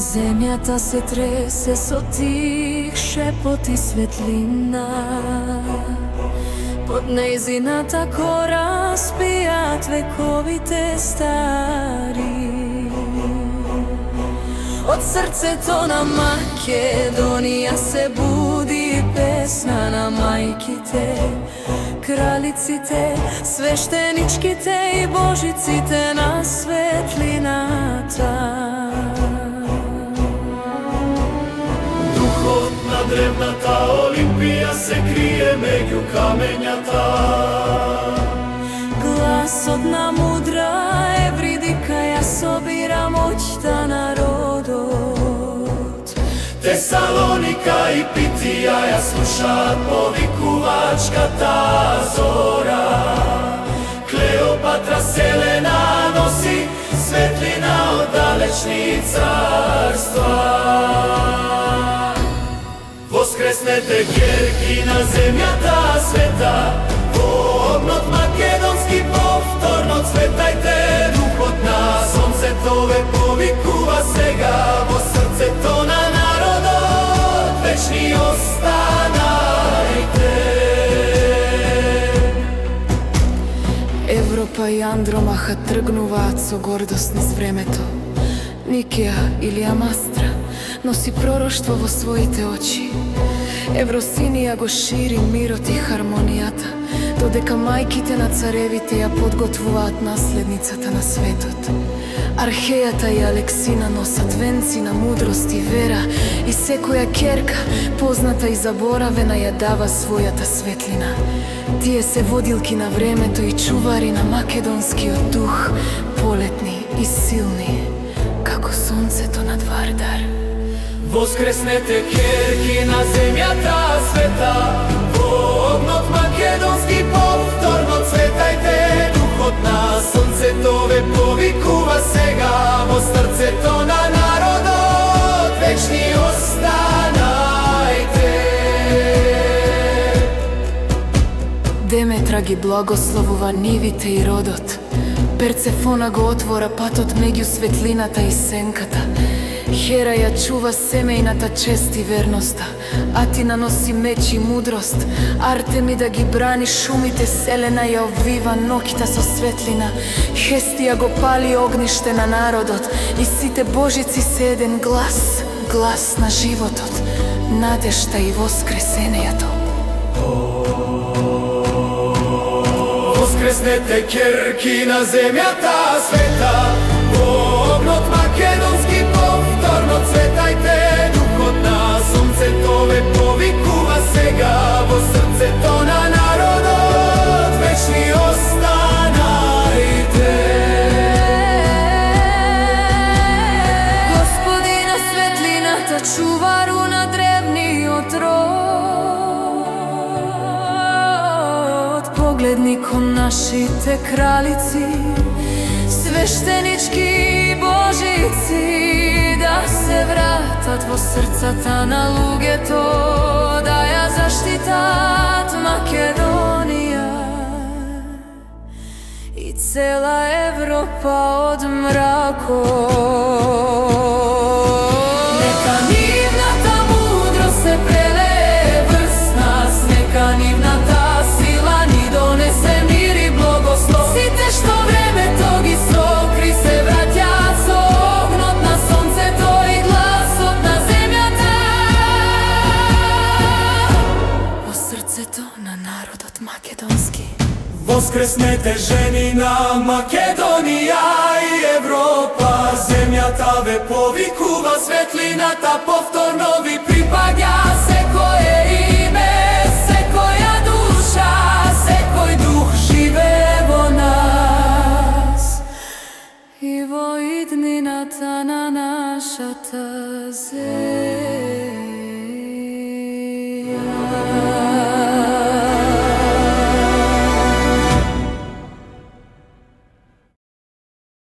Земјата се тресе со тих шепот и светлина. Под нејзината кора спијат вековите стари. Од срцето на Македонија се буди песна на мајките, кралиците, свештеничките и божиците на светлината. Духот на древната Олимпија се крие меѓу камењата. Гласот на мудра Евридика ја собира моќта народот. Тесалоника и Питија ја слушаат повикувачката зора. Клеопатра Селена носи светлина од далечни царства. Воскреснете ќерки на земјата света, во огнот македонски повторно цветајте. Духот на сонцето ве повикува сега, во срцето на народот вечни останајте. Европа и Андромаха тргнуваат со гордост низ времето. Никеја или Амастра носи пророштво во своите очи. Евросинија го шири мирот и хармонијата, додека мајките на царевите ја подготвуваат наследницата на светот. Архејата и Алексина носат венци на мудрост и вера, и секоја ќерка, позната и заборавена, ја дава својата светлина. Тие се водилки на времето и чувари на македонскиот дух, полетни и силни, како сонцето над Вардар. Воскреснете ќерки на земјата света, во огнот македонски повторно цветајте. Духот на сонцето ве повикува сега, во срцето на народот вечни останајте. Деметра ги благословува нивите и родот. Перцефона го отвора патот меѓу светлината и сенката. Хера ја чува семејната чест и верноста. Атина носи меч и мудрост. Артемида ги брани шумите. Селена ја обвива ноќта со светлина. Хестија го пали огниште на народот. И сите божици се еден глас, глас на животот, надежта и воскресението. Воскреснете ќерки на земјата света, во огнот македонски повторно цветајте. Духот на сонцето ве повикува сега, во срцето на народот вечни останајте. Господина светлината, чувару на древниот род, погледни кон нашите кралици, свештенички божици, да се вратат во срцата на луѓето, да ја заштитат Македонија и цела Европа од мракот. Нека нивната мудрост се прелее врз нас, нека нивната сила ни донесе мир и благослов. Сите што времето ги сокри се враќаат со огнот на сонцето и гласот на земјата, во срцето на народот македонски. Воскреснете жени на Македонија и Европа, земјата ве повикува, светлината повторно ви припаѓа.